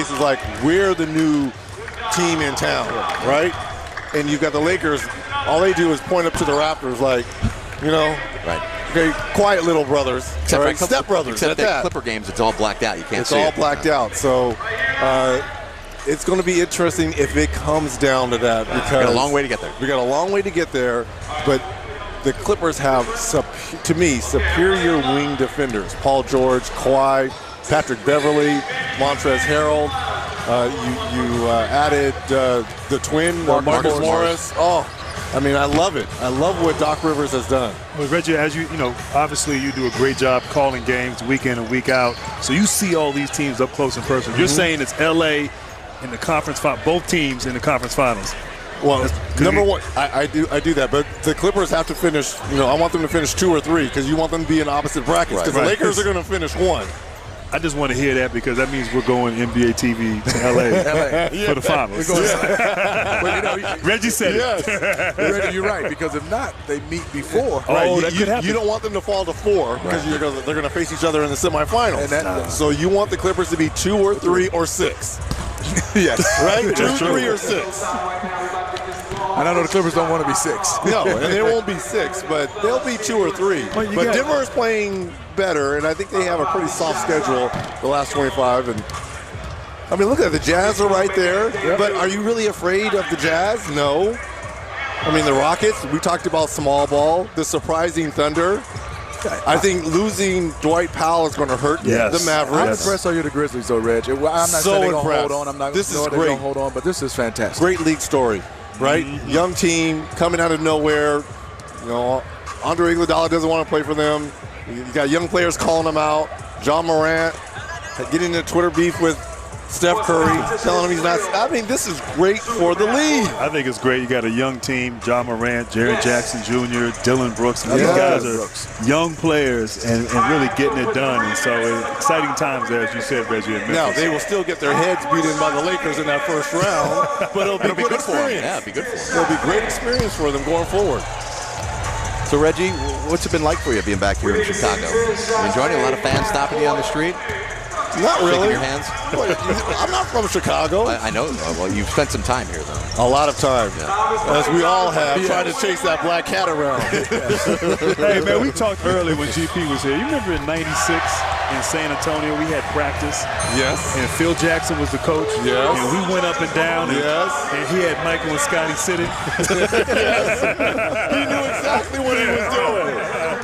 is like, we're the new team in town, right? And you've got the Lakers, all they do is point up to the Raptors like, you know, okay, quiet little brothers, except right? Step brothers. Except that Clipper games, it's all blacked out. You can't see it. It's all blacked out. So it's going to be interesting if it comes down to that. Because we got a long way to get there. We got a long way to get there, but the Clippers have, to me, superior wing defenders. Paul George, Kawhi, Patrick Beverly, Montrezl Harrell. You added the twin, Marcus Morris. Oh, I mean, I love it. I love what Doc Rivers has done. Well, Reggie, as you know, obviously you do a great job calling games week in and week out. So you see all these teams up close and personal. You're saying it's LA in the conference final, both teams in the conference finals. Well, number one, I do that, but the Clippers have to finish. You know, I want them to finish 2 or 3 because you want them to be in opposite brackets. Because the Lakers are going to finish 1. I just want to hear that because that means we're going NBA TV to LA for the finals. Well, you know, Reggie said it. Reggie, you're right, because if not, they meet before. Oh, that could happen. You don't want them to fall to 4 because they're going to face each other in the semifinals. So you want the Clippers to be 2 or 3 or 6. Yes. Right? 2, 3, or 6. And I know the Clippers don't want to be 6. No, and they won't be 6, but they'll be 2 or 3. But Denver is playing better, and I think they have a pretty soft schedule the last 25. And I mean, look at the Jazz are right there. But are you really afraid of the Jazz? No. I mean, the Rockets, we talked about small ball, the surprising Thunder. I think losing Dwight Powell is going to hurt the Mavericks. How impressed are you the Grizzlies, though, Reg? I'm not saying they're going to hold on. I'm not this is great. They're hold on, but this is fantastic. Great league story, right? Young team coming out of nowhere. You know, Andre Iguodala doesn't want to play for them. You got young players calling them out. John Morant getting into Twitter beef with Steph Curry, telling him he's not. I mean, this is great for the league. I think it's great. You got a young team, John Morant, Jaren Jackson Jr., Dylan Brooks. These guys are young players and really getting it done. And so exciting times there, as you said, Reggie. Now, they will still get their heads beaten by the Lakers in that first round, but it'll be good for them. Yeah, it'll be good for them. It'll be great experience for them going forward. So, Reggie, what's it been like for you being back here in Chicago? You enjoying it? A lot of fans stopping you on the street? Not really. Shaking your hands? I'm not from Chicago. I know. Well, you've spent some time here, though. A lot of time, as we all have, trying to chase that black cat around. Hey, man, we talked earlier when GP was here. You remember in '96 in San Antonio, we had practice. Yes. And Phil Jackson was the coach. Yes. And we went up and down. And, and he had Michael and Scotty sitting. Yes. He knew exactly what he was doing.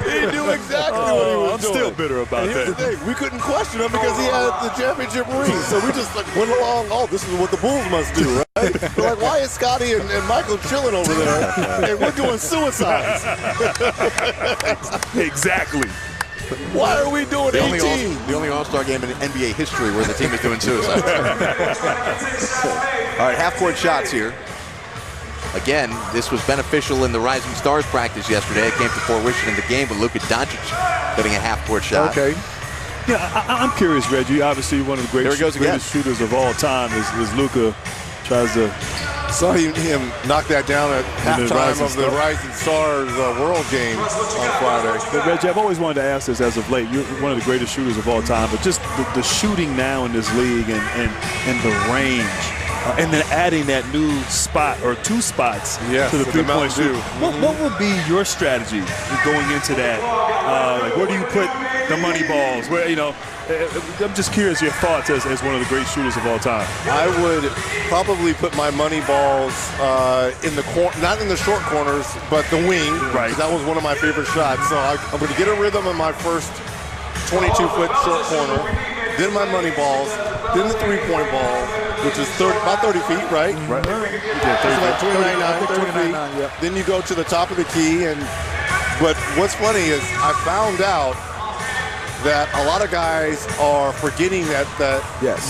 He knew exactly what he was doing. I'm still bitter about that. Here's the thing. We couldn't question him because he had the championship ring. So we just went along, oh, this is what the Bulls must do, right? We're like, why is Scotty and Michael chilling over there? And we're doing suicides. Exactly. Why are we doing 18? The only All-Star game in NBA history where the team is doing suicide. All right, half-court shots here. Again, this was beneficial in the Rising Stars practice yesterday. It came to fruition in the game with Luka Doncic getting a half-court shot. Okay. Yeah, I'm curious, Reggie. Obviously, one of the greatest shooters of all time is Luka. Tries to. Saw him knock that down at halftime of the Rising Stars World Game on Friday. But Reggie, I've always wanted to ask this as of late. You're one of the greatest shooters of all time, but just the shooting now in this league and the range. And then adding that new spot or 2 spots to the three-point shoot. What would be your strategy going into that? Like, where do you put the money balls? Where, you know, I'm just curious your thoughts as one of the great shooters of all time. I would probably put my money balls in the not in the short corners, but the wing. Right. That was one of my favorite shots. So I'm going to get a rhythm in my first 22-foot short corner, then my money balls, then the three-point ball, which is about 30 feet, right? Right. Yeah, about 29, 30 feet. Yeah. Then you go to the top of the key. But what's funny is I found out that a lot of guys are forgetting that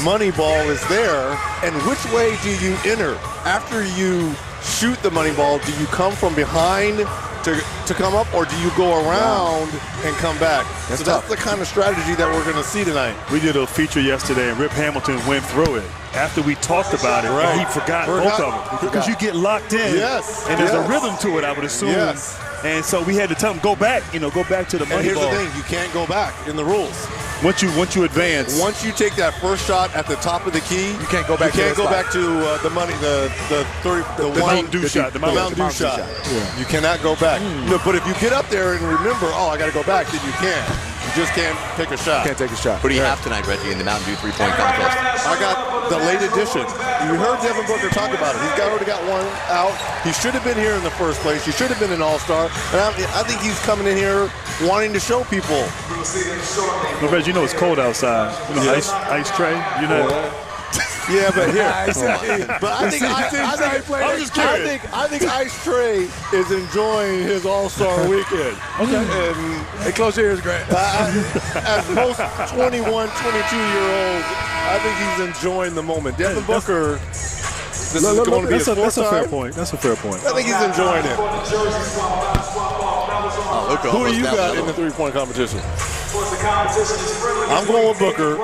money ball is there. And which way do you enter? After you shoot the money ball, do you come from behind to come up, or do you go around and come back? That's the kind of strategy that we're going to see tonight. We did a feature yesterday, and Rip Hamilton went through it. After we talked about it, and he forgot both of them. Because you get locked in, and there's a rhythm to it, I would assume. Yes. And so we had to tell him, go back to the money ball. And here's the thing, you can't go back in the rules. Once you advance, once you take that first shot at the top of the key, you can't go back. You can't go back to the Mountain Dew shot. The Mountain Dew shot. Yeah. You cannot go back. No, but if you get up there and remember, oh, I got to go back, then you can. You just can't take a shot. Can't take a shot. What do you have tonight, Reggie, in the Mountain Dew three-point contest? I got the late edition. You heard Devin Booker talk about it. He's already got one out. He should have been here in the first place. He should have been an all-star. And I think he's coming in here wanting to show people. Well, Reggie, you know it's cold outside. You know, ice tray. You know. Yeah, but here. But I think Ice Trey is enjoying his All-Star weekend. Okay. And hey, close your ears, Grant. As most 21, 22-year-olds, I think he's enjoying the moment. Devin Booker, this is going to be his fourth time. That's a fair point. That's a fair point. I think he's enjoying it. Who do you got in the three-point competition? I'm going with Booker.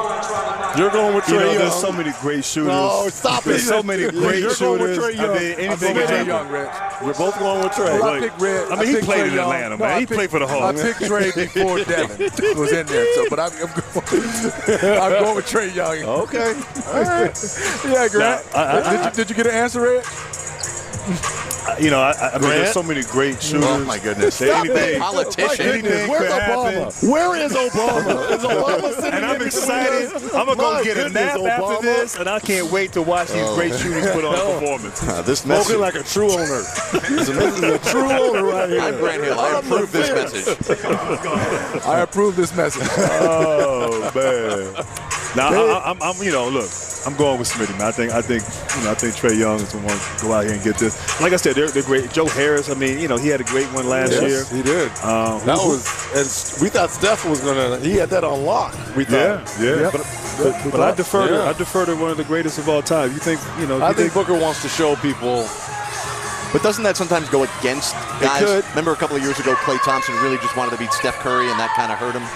You're going with Trae Young. There's so many great shooters. No, stop it. There's so many great shooters. Going with Trae Young. I mean, anything with Trae Young, Reg. We're both going with Trae. Well, I picked Red. I mean, he played in Atlanta, man. He played for the Hawks. I picked Trae before Devin was in there. So, but I'm going with Trae Young. Okay. All right. Yeah, Grant. Did you get an answer, Red? You know, I mean, there's so many great shooters. Oh my goodness! Politician. Where's Obama? Where is Obama? Is Obama sitting and I'm excited. I'm gonna go get a nap after this, and I can't wait to watch these great shooters put on a performance. This message like a true owner. This is a true owner right here. I'm Grant Hill. I approve this message. I approve this message. Oh man. Now I'm you know, look, I'm going with Smitty, man. I think Trae Young is the one to go out here and get this. Like I said, they're great. Joe Harris, I mean, you know, he had a great one last year. He did. That was, and we thought Steph was gonna. He had that on lock. We thought. Yeah. But I defer to one of the greatest of all time. You think, you know? I think Booker wants to show people. But doesn't that sometimes go against guys? Remember a couple of years ago, Klay Thompson really just wanted to beat Steph Curry, and that kind of hurt him?